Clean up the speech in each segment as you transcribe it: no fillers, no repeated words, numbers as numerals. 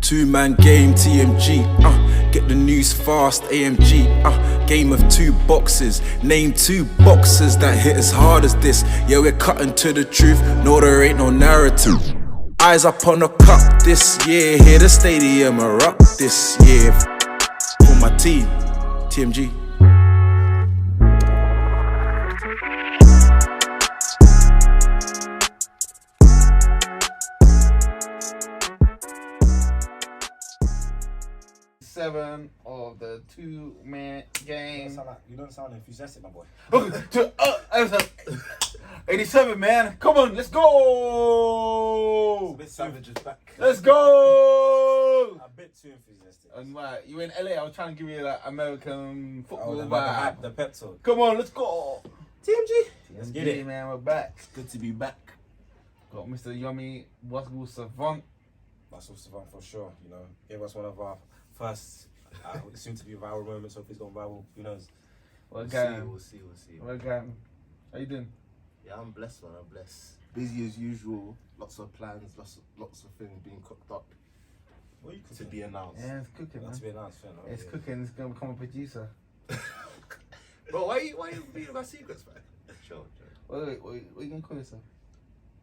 Two-man game, TMG, get the news fast, AMG, game of two boxes. Name two boxers that hit as hard as this. Yeah, we're cutting to the truth, no, there ain't no narrative. Eyes up on the cup this year, hear the stadium erupt this year. For my team, TMG. Seven of the two-man game. You don't sound enthusiastic, my boy. 87, man. Come on, let's go. Savage is back. Let's go. A bit too enthusiastic. And right, you in LA? I was trying to give you like American football the vibe. The pep talk. Come on, let's go. TMG. Let's get it, man. We're back. It's good to be back. Got Mr. Yummy Basketball Savant. Basketball Savant for sure. You know, gave us one of our first, soon to be viral moments. So if it's gone viral, who knows? We'll see. What gang? How you doing? Yeah, I'm blessed, man. I'm blessed. Busy as usual. Lots of plans. Lots of things being cooked up. What are you to be announced? Yeah, it's cooking, man. To be announced, fair enough. It's cooking. It's gonna become a producer. Bro, why you being about secrets, man? Sure. Wait, what are you gonna call yourself?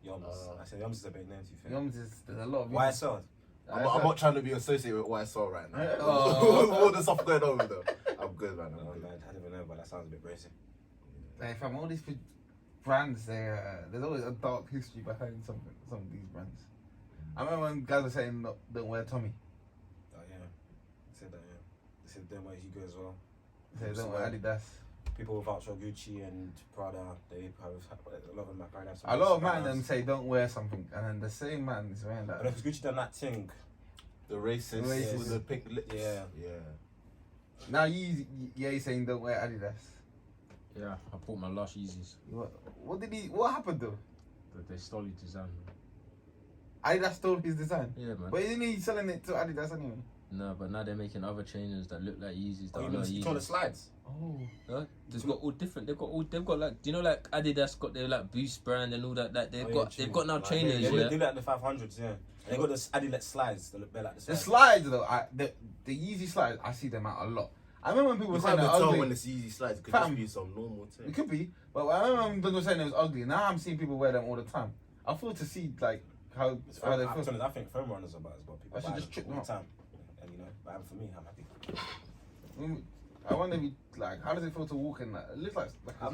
Yoms. I said Yoms is a big name to you. Yoms is there's a lot of YSL. I'm not trying to be associated with YSL right now. Oh. All the stuff going on with them. I'm good, man. Man, I don't even know, but that sounds a bit brazy. Like, fam, all these brands, there's always a dark history behind some of these brands. I remember when guys were saying, "No, don't wear Tommy." Oh yeah, they said that. Yeah, they said don't wear Hugo as well. They don't wear Adidas. People without Gucci and Prada, they have a lot of them. A lot of man them say don't wear something, and then the same man is wearing that. But if Gucci done that thing, the racist with the pink lips. Yeah. Now you're saying don't wear Adidas. Yeah, I bought my last Yeezys. What happened though? They stole his design. Adidas stole his design. Yeah, man. But isn't he selling it to Adidas anyway? No, but now they're making other trainers that look like Yeezys. Oh, you mean the slides? Oh. Huh? They've got all different. They've got like, do you know, like Adidas got their like Boost brand and all that. Like they've got now trainers. They do like the 500s, yeah. They got the Adidas slides. They look better like the slides. The slides though, the Yeezy slides, I see them out a lot. I remember when people were saying that ugly. tell when it's Yeezy slides. It could just be some normal thing. It could be, but I remember when people were saying it was ugly. Now I'm seeing people wear them all the time. I feel to see like how they feel. I think foam runners are about as well. People I should just trick them all up. the time. And you know, but for me, I'm happy. I wonder if you, like, how does it feel to walk in that? It looks like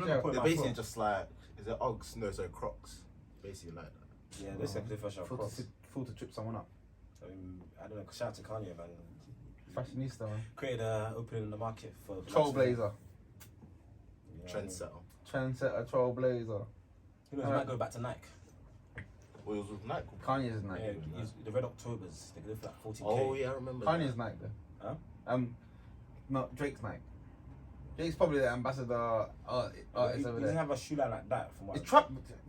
they're basically just like, is it Uggs? No, so Crocs. Basically like that. Yeah, they said the first shot Crocs. Feel to trip someone up. I don't know. Shout out to Kanye, man. Fashionista, man. Created an opening in the market for Trailblazer. Trendsetter, Trailblazer. Who knows? Might go back to Nike. Well, it was with Nike. Kanye's Nike. Yeah, the Red Octobers. They go for like 14K. Oh yeah, I remember. Kanye's Nike though. Huh? No, Drake's Nike. Drake's probably the ambassador artist over He there. doesn't have a shoe line like that. From what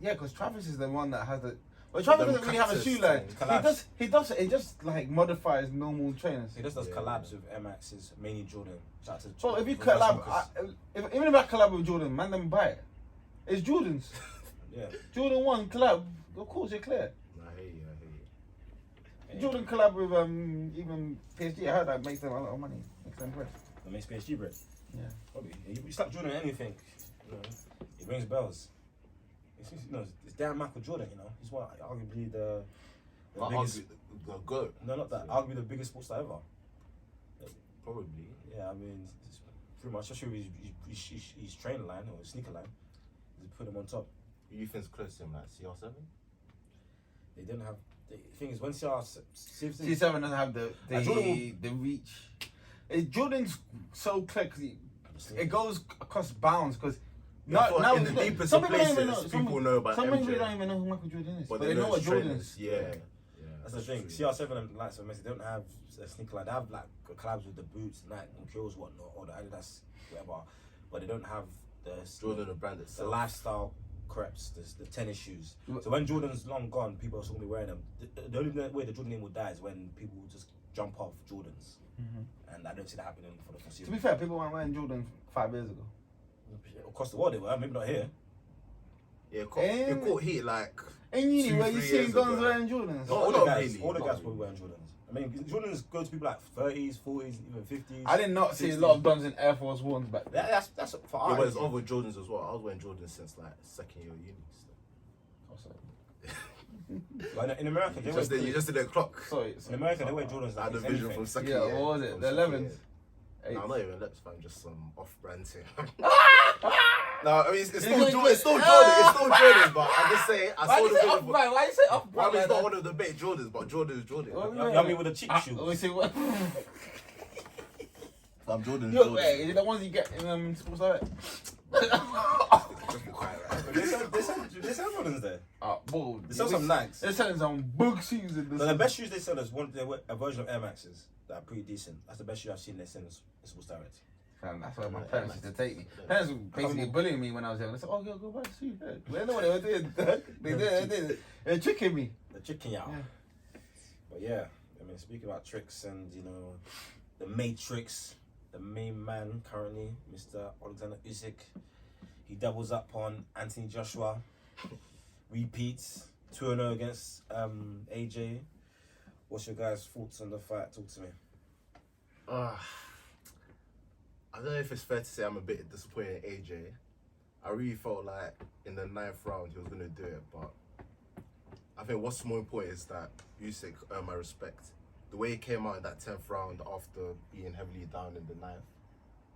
because Travis is the one that has the. Well, Travis doesn't really have a shoe line. He does. It just like modifies normal trainers. He just does collabs with Air Max's, mainly Jordan. Shout out to So if you collab, even if I collab with Jordan, man, then buy it. It's Jordan's. Yeah. Jordan 1 collab. Of course, you're clear. I hear you. Jordan collab with even PSG. I heard that makes them a lot of money. Makes them bread. That makes PSG bread. Yeah. Probably. You slap Jordan on anything, you know, it rings bells. It's damn Michael Jordan, you know. He's arguably the biggest. The GOAT. No, not that. Arguably the biggest sports star ever. Probably. Yeah, I mean, it's pretty much, especially with his trainer line or his sneaker line, they put him on top. Who you think's close to him, like CR7? They didn't have. The thing is, when C7 doesn't have the reach. Jordan's so clear because it goes across bounds because. Now in the deepest of places, people know about some MJ. people don't even know who Michael Jordan is, but they know what Jordan is. Yeah. That's the thing. CR7 and likes of Messi, they don't have a sneaker line. They have like collabs with the boots, Nike, and Kills, whatnot, or the Adidas, whatever. But they don't have the Jordan, the brand itself. The lifestyle crepes, the tennis shoes. So when Jordan's long gone, people are still gonna be wearing them. The only way the Jordan name will die is when people just jump off Jordans, and I don't see that happening for the foreseeable. To be fair, people weren't wearing Jordan 5 years ago. Across the world they were, maybe not here. Yeah, it caught heat like. In uni, where you seeing guns wearing Jordans? All the guys were wearing Jordans. I I mean, Jordans go to people like 30s, 40s, even 50s. I did not see a lot of dons in Air Force Ones back then. That's for Yeah, art. but it's over Jordans as well. I was wearing Jordans since like second year of uni. Like, in America, they You just did a clock. Sorry. in America, they wear Jordans I like had a it's vision anything. from second Yeah, year. what was it? from The second 11s? year. No, Eight. not even Leps, fam. Just some off-brand thing. No, I mean it's still Jordan. It's still Jordan, but I just say I Why saw you the say video. off-brand? Why you say Well, I off-brand? mean, it's like not that? one of the big Jordans, but Jordan is Jordan. Oh, You know me with the cheap shoes. We see what? I'm Jordan. Look, wait, is it the ones you get in Sports Direct? They sell Jordans there. Bro, They sell some Nikes. They're selling some bug shoes in this. So the best shoes they sell is a version of Air Maxes that are pretty decent. That's the best shoe I've seen they sell in Sports Direct. Fam, that's why my parents used to take me. Parents were basically bullying me when I was young. They said, "Oh, go buy a shoe." They know what they were doing. They did. They're tricking me. The chicken out. Yeah. But yeah, I mean, speaking about tricks and the Matrix, the main man currently, Mr. Alexander Usyk, he doubles up on Anthony Joshua, repeats 2-0 against AJ. What's your guys' thoughts on the fight? Talk to me. I don't know if it's fair to say I'm a bit disappointed in AJ. I really felt like in the 9th round he was going to do it, but I think what's more important is that Usyk earned my respect. The way he came out in that 10th round after being heavily down in the 9th,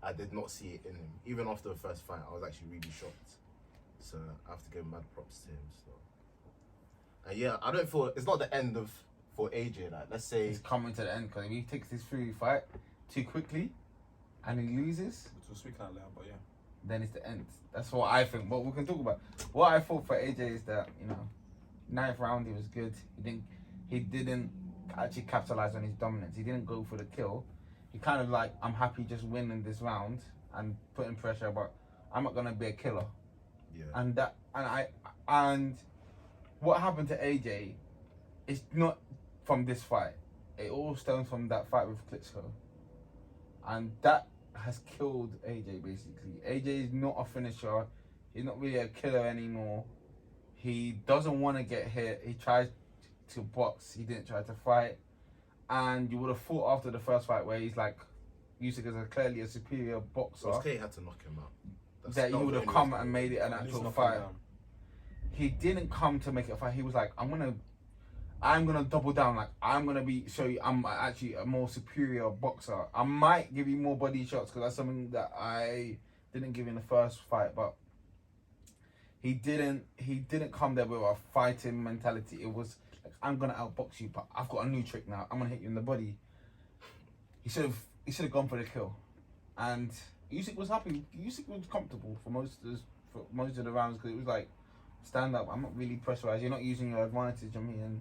I did not see it in him. Even after the first fight, I was actually really shocked. So I have to give mad props to him. So, and yeah, I don't feel it's not the end for AJ. Like, let's say It's coming to the end because if he takes this Fury fight too quickly and he loses, We'll speak out loud, but yeah. then it's the end. That's what I think. But we can talk about what I thought for AJ is that 9th round he was good. He didn't actually capitalize on his dominance. He didn't go for the kill. He kind of like, I'm happy just winning this round and putting pressure, but I'm not gonna be a killer. yeah. And what happened to AJ is not from this fight. It all stems from that fight with Klitschko, and that has killed AJ basically. AJ is not a finisher. He's not really a killer anymore. He doesn't want to get hit. He tries to box. He didn't try to fight. And you would have thought after the first fight where he's like, Usyk is clearly a superior boxer, He had to knock him out. that he would have come and made it an At least actual knock him fight. down. He didn't come to make it a fight. He was like, I'm gonna double down. Like, I'm gonna show you I'm actually a more superior boxer. I might give you more body shots because that's something that I didn't give in the first fight. But he didn't come there with a fighting mentality. It was like, I'm gonna outbox you, but I've got a new trick now. I'm gonna hit you in the body. He should have gone for the kill, and Usyk was happy. Usyk was comfortable for most of the rounds because it was like, stand up. I'm not really pressurized. You're not using your advantage on me, and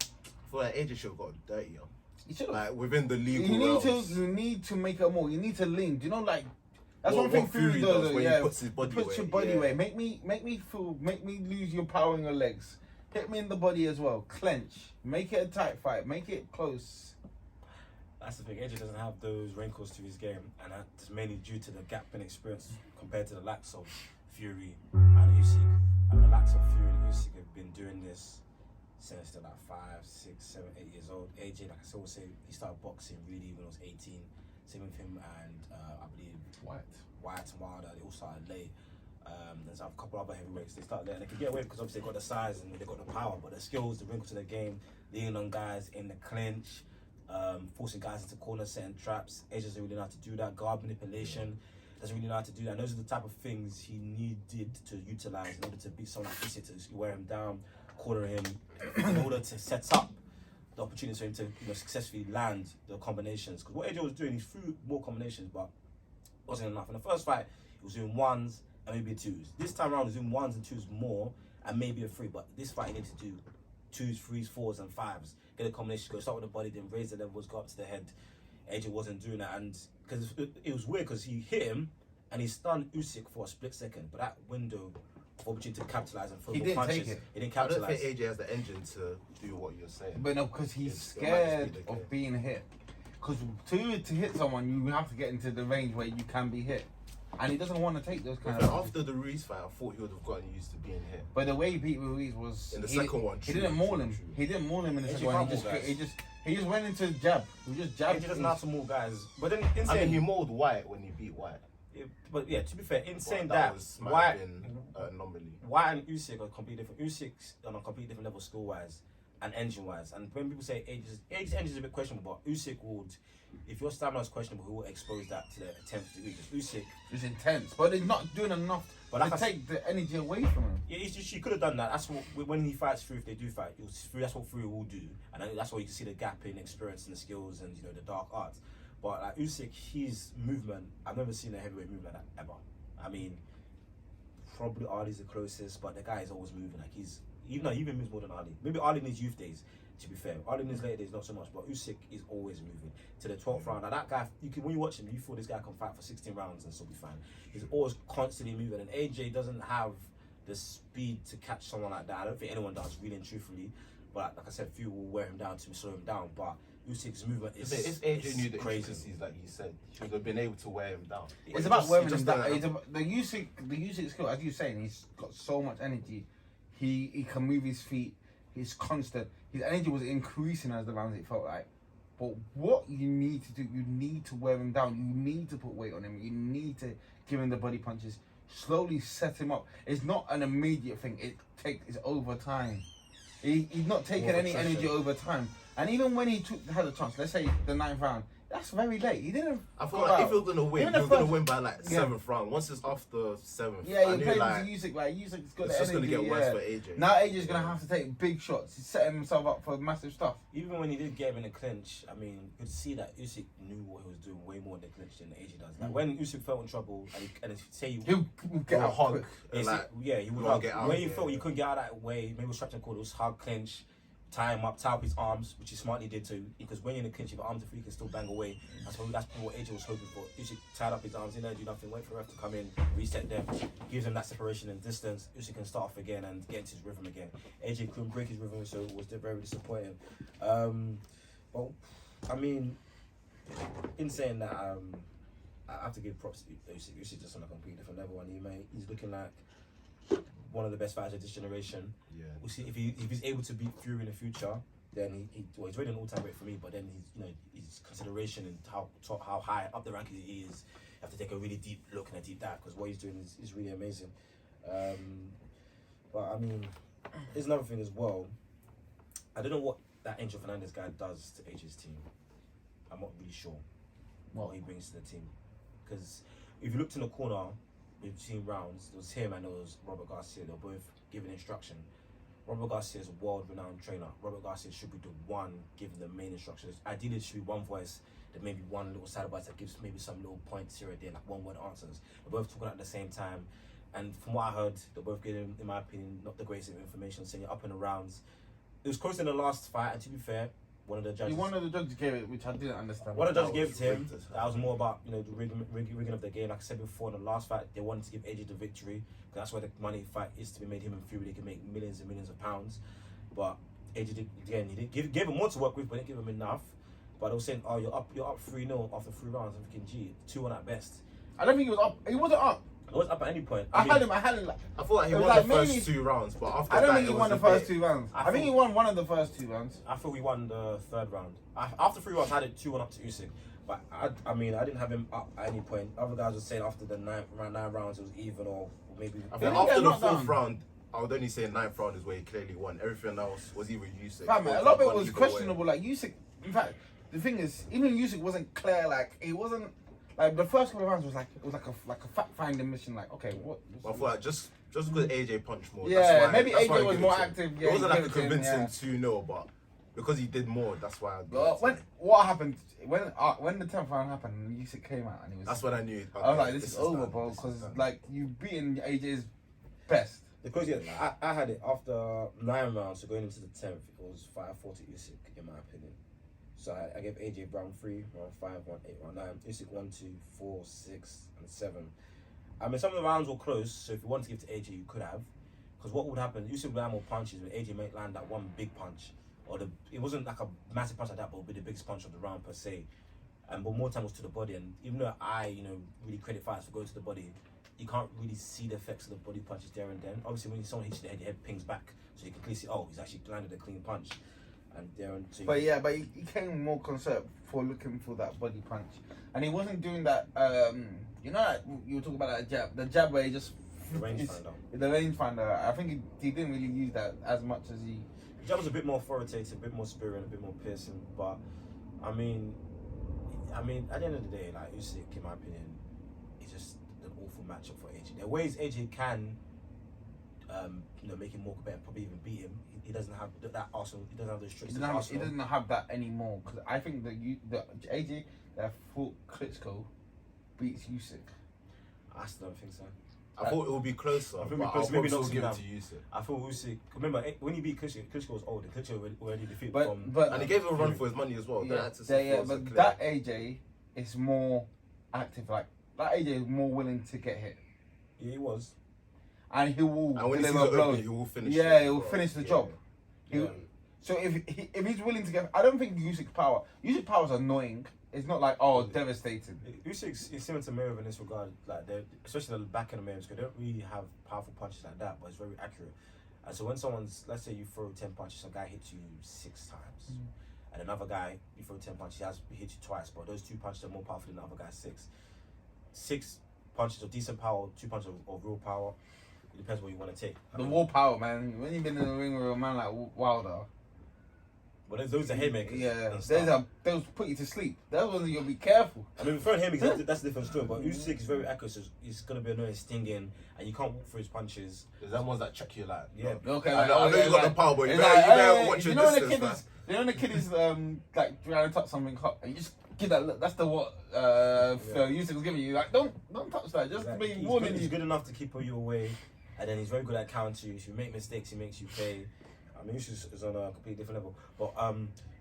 I feel like AJ should have got dirtier. you should. Like within the legal realms. You need to make it more. You need to lean. Do you know, like, that's What one thing Fury does. when Yeah, he puts his body puts weight, your body yeah. weight. Make me lose your power in your legs. Hit me in the body as well. Clench. Make it a tight fight. Make it close. That's the thing. AJ doesn't have those wrinkles to his game, and that's mainly due to the gap in experience compared to the likes of Fury and Usyk. I mean, the likes of Fury and Usyk have been doing this since they're like 5, 6, 7, 8 years old. AJ, like I always say, he started boxing really when he was 18. Same with him and I believe White and Wilder. They all started late. There's a couple other heavyweights. They started late, and they can get away because obviously they got the size and they got the power, but the skills, the wrinkles to the game, leaning on guys in the clinch. Forcing guys into corners, setting traps. AJ doesn't really know how to do that. Guard manipulation, doesn't really know how to do that. And those are the type of things he needed to utilize in order to beat someone like Usyk, to wear him down, corner him, in order to set up the opportunity for him to successfully land the combinations. Because what AJ was doing, he threw more combinations, but wasn't enough. In the first fight, he was doing 1s and maybe 2s. This time around, he was doing 1s and 2s more, and maybe a 3. But this fight, he needed to do 2s, 3s, 4s, and 5s. Get a combination, go start with the body, then raise the levels, go up to the head. AJ wasn't doing that, and because it was weird because he hit him and he stunned Usyk for a split second, but that window of opportunity to capitalize and throw more punches, take it. he didn't I don't capitalize. think AJ has the engine to do what you're saying. But no, because he's It might just scared be the of being hit. Because to hit someone, you have to get into the range where you can be hit. and he doesn't want to take those kind But of. after the Ruiz fight, I thought he would have gotten used to being hit. But the way he beat Ruiz was In the second one, he true, didn't maul true, him. true. He didn't maul him in the AJ second one. can't maul guys. He just went into jab. He just jabbed. AJ doesn't have to more guys. But then I insane. mean, he mauled White when he beat White. But yeah, to be fair, insane But that might White, have been an anomaly. White and Usyk are completely different. Usyk's on a completely different level skill wise and engine wise. And when people say age's engine is a bit questionable, but Usyk would, if your stamina is questionable, he will expose that to the 10th degree. Because Usyk, It's intense, but he's not doing enough But to like I take the energy away from him. yeah, he could have done that. That's what when he fights Fury, if they do fight, that's what Fury will do, and that's why you can see the gap in experience and the skills and the dark arts. But like Usyk, his movement, I've never seen a heavyweight move like that ever. I mean, probably Ali's the closest, but the guy is always moving. Like he even moves more than Ali. Maybe Ali in his youth days, to be fair. Ali in his later days, not so much. But Usyk is always moving to the 12th round. And that guy, when you watch him, you feel this guy can fight for 16 rounds and still be fine. He's always constantly moving. And AJ doesn't have the speed to catch someone like that. I don't think anyone does, really and truthfully. But like I said, few will wear him down to slow him down. But Usyk's movement is If AJ knew the crazy. intricacies, like you said, he would have been able to wear him down. It's about wearing him just down. don't- It's about the Usyk skill, as you're saying, he's got so much energy. He can move his feet. He's constant. His energy was increasing as the rounds, it felt like. But what you need to do, you need to wear him down. You need to put weight on him. You need to give him the body punches. Slowly set him up. It's not an immediate thing. It's over time. He's not taking any energy over time. And even when he had a chance, let's say the 9th round, that's very late. He didn't. I feel go like out. if you're gonna win, Even the you're gonna first- win by like Yeah. 7th round. Once it's after 7th, Yeah, I you're knew playing like with Usyk. Like Usyk's got it's the just energy. gonna get worse yeah. for AJ. Now AJ's gonna have to take big shots. He's setting himself up for massive stuff. Even when he did get him in a clinch, I mean, you could see that Usyk knew what he was doing way more in the clinch than AJ does. Like when Usyk felt in trouble, and say he He'll get Or out hug. quick. And like, yeah, he would not hug. get out, When you yeah, felt you yeah. couldn't get out that way, maybe it was strapped and called, it was hug, clinch, tie him up, tie up his arms, which he smartly did too. Because when you're in a clinch, if your arms are free, you can still bang away. That's what AJ was hoping for. Usyk tied up his arms, he didn't do nothing, wait for ref to come in, reset them, gives him that separation and distance. Usyk can start off again and get into his rhythm again. AJ couldn't break his rhythm, so it was very disappointing. But I mean, in saying that, I have to give props to Usyk. Usyk just on a completely different level, and he's looking like one of the best fighters of this generation. Yeah. We'll see if he's able to beat Fury in the future. Then he's already an all-time great for me. But then his consideration and how high up the ranking he is. You have to take a really deep look and a deep dive because what he's doing is really amazing. But I mean, there's another thing as well. I don't know what that Angel Fernandez guy does to AJ's team. I'm not really sure what he brings to the team. Because if you looked in the corner between rounds, there was him and there was Robert Garcia. They were both giving instruction. Robert Garcia is a world-renowned trainer. Robert Garcia should be the one giving the main instructions. Ideally, there should be one voice, that maybe one little side advice that gives maybe some little points here and there, like one-word answers. They're both talking at the same time. And from what I heard, they're both getting, in my opinion, not the greatest information, saying you're up in the rounds. It was close in the last fight, and to be fair, one of the judges gave it, which I didn't understand. One of the judges That gave was it to him. rigged as hell. That was more about the rigging of the game. Like I said before, in the last fight, they wanted to give AJ the victory because that's where the money fight is to be made. Him and Fury, they can make millions and millions of pounds. But AJ did, again, he did gave him more to work with, but didn't give him enough. But they were saying, oh, you're up 3-0 after 3 rounds. I'm thinking, gee, 2-1 at best. I don't think he was up. He wasn't up. It was up at any point. I had him. Like, I feel like he It was won like the first maybe- 2 rounds, but after I don't that, think he it won the was a first bit- 2 rounds. I I think thought- he won one of the first 2 rounds. I thought we won the 3rd round. After 3 rounds, I had it 2-1 up to Usyk. But I mean, I didn't have him up at any point. Other guys were saying after the 9 rounds, it was even or maybe. I think didn't after get the knocked 4th down. round, I would only say 9th round is where he clearly won. Everything else was either Usyk. Fam, or a lot of it won was either way. questionable. Like Usyk, in fact, the thing is, even Usyk wasn't clear. Like he wasn't. Like the first couple of rounds was like a fact finding mission. Like okay, what? I feel like just because AJ punched more. Yeah, that's why, maybe that's AJ why I was give more it to him. active, It yeah, wasn't you like a give it to him, convincing 2-0, but because he did more, that's why I give it Well, to when him. what happened when the 10th round happened and Usyk came out and he was. That's when I knew. I was okay, like, this is over, done, bro, this is because done. like you beaten AJ's best. Because yeah, I had it after 9 rounds, so going into the 10th, it was 5-4 to Usyk, in my opinion. So I gave AJ round 3, round 5, round 8, round 9. Usyk 1, 2, 4, 6, and 7. I mean, some of the rounds were close, so if you wanted to give to AJ, you could have. Because what would happen, Usyk would land more punches, but AJ might land that one big punch. It wasn't like a massive punch like that, but it would be the biggest punch of the round per se. but more time was to the body. And even though I, really credit fighters for going to the body, you can't really see the effects of the body punches there and then. Obviously, when someone hits you in the head, your head pings back, so you can clearly see, oh, he's actually landed a clean punch. And there and so but he came more concerned for looking for that body punch, and he wasn't doing that. Like you were talking about that jab, the jab where he just the rangefinder. The rangefinder. I think he didn't really use that as much as he. The jab was a bit more authoritative, a bit more spirit, a bit more piercing. But I mean, at the end of the day, like Usyk, in my opinion, is just an awful matchup for AJ. There are ways AJ can, make him more competitive, probably even beat him. He doesn't have that arsenal. He doesn't have those tricks. He doesn't have that anymore. Because I think the AJ that fought Klitschko beats Usyk. I still don't think so. I thought it would be closer. I think but closer. I'll Maybe probably not still give now. it to Usyk. I thought Usyk. Remember when he beat Klitschko was old. And Klitschko already defeated And he gave him a run for his money as well. But that AJ is more active. Like that AJ is more willing to get hit. Yeah, he was. And he will And when he sees deliver it blows. open, he will finish. Yeah, he will finish the job. Yeah. So if he's willing to get, I don't think Usyk's power is annoying. It's not like devastating. Usyk is similar to Mayweather in this regard, like especially the back end of Mayweather, they don't really have powerful punches like that, but it's very accurate. And so when let's say you throw 10 punches, some guy hits you 6 times, and another guy you throw 10 punches, he hits you twice, but those 2 punches are more powerful than the other guy's 6. 6 punches of decent power, 2 punches of real power. It depends what you want to take. The raw power, man. When you've been in the ring with a man like Wilder. Well, those are haymakers. Yeah, those put you to sleep. Those ones you'll be careful. I mean, throwing haymakers, that's a different story. But Usyk is very accurate, so it's gonna be annoying, stinging, and you can't walk through his punches. Is that ones that check you like? Yeah. Okay. I know you got the power, but you like, better watch your distance. When the kid is like trying to touch something hot, and you just give that look. That's what Usyk was giving you. Like, don't touch that. Just Exactly. be warning you. He's good enough to keep you away, and then he's very good at countering you. If you make mistakes, he makes you pay. I mean, Usyk is on a completely different level. But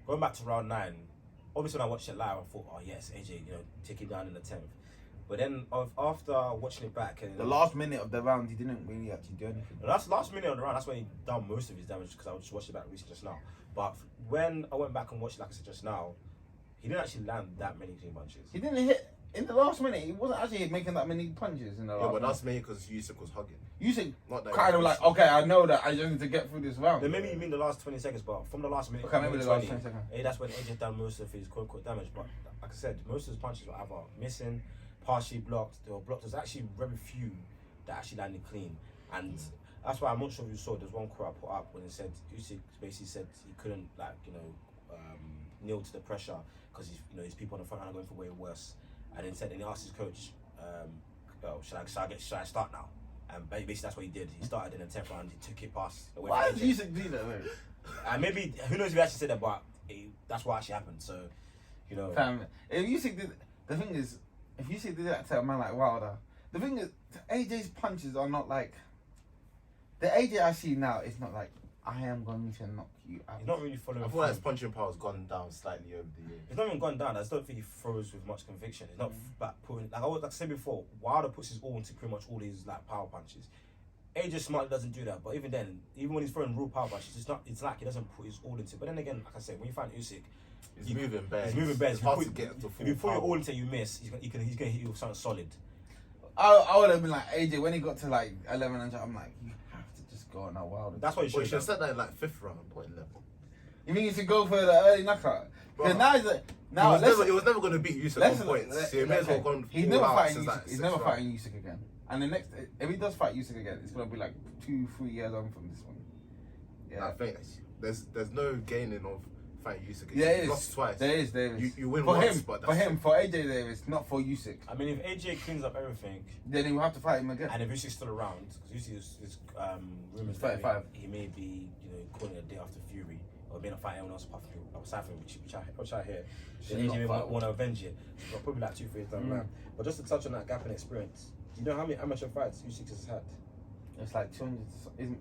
going back to round 9, obviously when I watched it live, I thought, oh yes, AJ, take it down in the 10th. But then after watching it back, and The last minute of the round, he didn't really actually do anything. the last minute of the round, that's when he done most of his damage, because I just watched it back recently just now. But when I went back and watched it, like I said just now, he didn't actually land that many clean punches. He didn't hit in the last minute. He wasn't actually making that many punches in the last. Yeah, but minute. that's me because Usyk was hugging. Usyk Not that kind of like, okay, I know that I just need to get through this round. Then maybe you mean the last 20 seconds, but from the last minute, Okay, maybe the last 20 seconds. That's when AJ done most of his quote-unquote damage. But like I said, most of his punches were either missing, partially blocked, they were blocked. There's actually very few that actually landed clean. And that's why I'm not sure if you saw, there's one quote I put up when it said, Usyk basically said he couldn't, kneel to the pressure because his people on the front line are going for way worse. And then he asked his coach, should I start now? And basically that's what he did. He started in the 10th round. He took it past. Why did Usyk do that, man? And maybe who knows if he actually said that, but that's what actually happened. So, Fam, if Usyk did, the thing is, if Usyk did that to a man like Wilder, the thing is, AJ's punches are not like the AJ I see now. Is not like I am going to knock you out. He's not really following. I feel like his punching power has gone down slightly over the years. It's not even gone down. I just don't think he throws with much conviction. He's not putting, like I said before, Wilder puts his all into pretty much all his power punches. AJ smartly doesn't do that, but even then, even when he's throwing real power punches, it's like he doesn't put his all into it. But then again, like I said, when you find Usyk, He's moving bare. He's moving bare. It's hard to get to full if you put your power. all into it, you miss. He's gonna hit you with something solid. I would have been like AJ when he got to like 11 and I'm like, you have to just go on that Wilder. That's what you Well, you should should have have done. said that in like 5th round, or 11th. You mean you should go for the early knockout? Bro, Now He was never going to beat Usyk on points. So he may as well gone He's full never out fighting since, Usyk. like, He's 6th never round. fighting Usyk again. And the next, if he does fight Usyk again, it's gonna be like 2-3 years on from this one. I think there's no gaining of fighting Usyk. Yeah, He it lost is. twice. There is. You win for once, him, but for that's him, for AJ, there is not for Usyk. I mean, if AJ cleans up everything, Then he will have to fight him again. and if Usyk's still around, because Usyk is rumors He's that 35. he may be calling it a day after Fury, or may not fight anyone else apart from aside from him, which I hear. Should Then not AJ may fight. want to avenge it. So probably like 2-3 years down the line. But just to touch on that gap in experience, do you know how many amateur fights Usyk has had? It's like 200.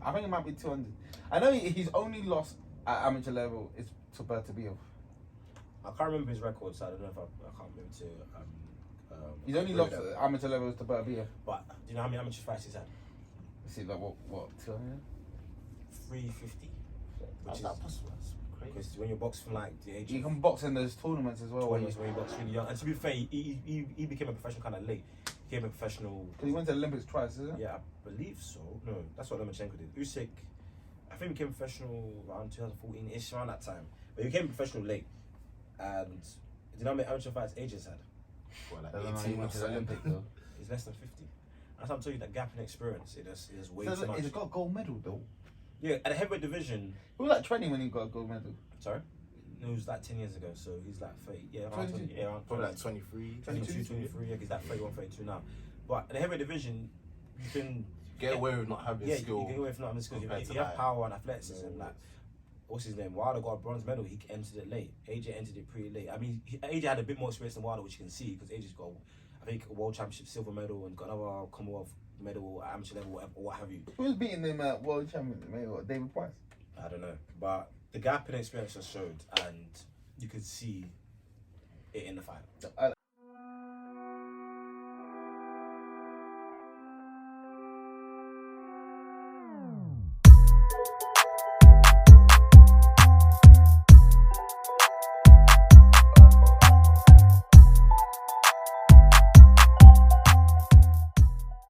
I think it might be 200. I know he's only lost at amateur level is to Bertobiev. I can't remember his record, so I don't know if I can't remember to. He's only read lost that. at amateur levels to Bertobiev. But do you know how many amateur fights he's had? Is it like what 200? 350. How's that possible? That's Because when you're boxing from like the age You of can box in those tournaments as well. 20s, when you box really young. And to be fair, he became a professional kind of late. He became a professional. Because he went to the Olympics twice, isn't it? Yeah, I believe so. No, that's what Lomachenko did. Usyk, I think he became professional around 2014-ish, around that time. But he became professional late. And did you know how many amateur fights AJ's had? What, like I don't know, he 18 went or to the something? Olympics though. He's less than 50. That's how I'm telling you that gap in experience. It is way too much. He's got a gold medal though. Yeah, at the heavyweight division. He was like 20 when he got a gold medal. Sorry? No, it was like 10 years ago, so he's like 30. Yeah, around 22. 20. Yeah, around Probably like 23, 22, 23. Yeah, he's like 31, 32 now. But in the heavyweight division, you can Get away with not having yeah, skill. you get away with not having skills. compared You to have like- power and athleticism. Like, what's his name? Wilder got a bronze medal. He entered it late. AJ entered it pretty late. I mean, AJ had a bit more experience than Wilder, which you can see because AJ's got, I think, a world championship silver medal and got another Commonwealth medal at amateur level, whatever, or what have you. Who was beating him at World Champion? Maybe what, David Price? I don't know, but the gap in experience just showed, and you could see it in the fight.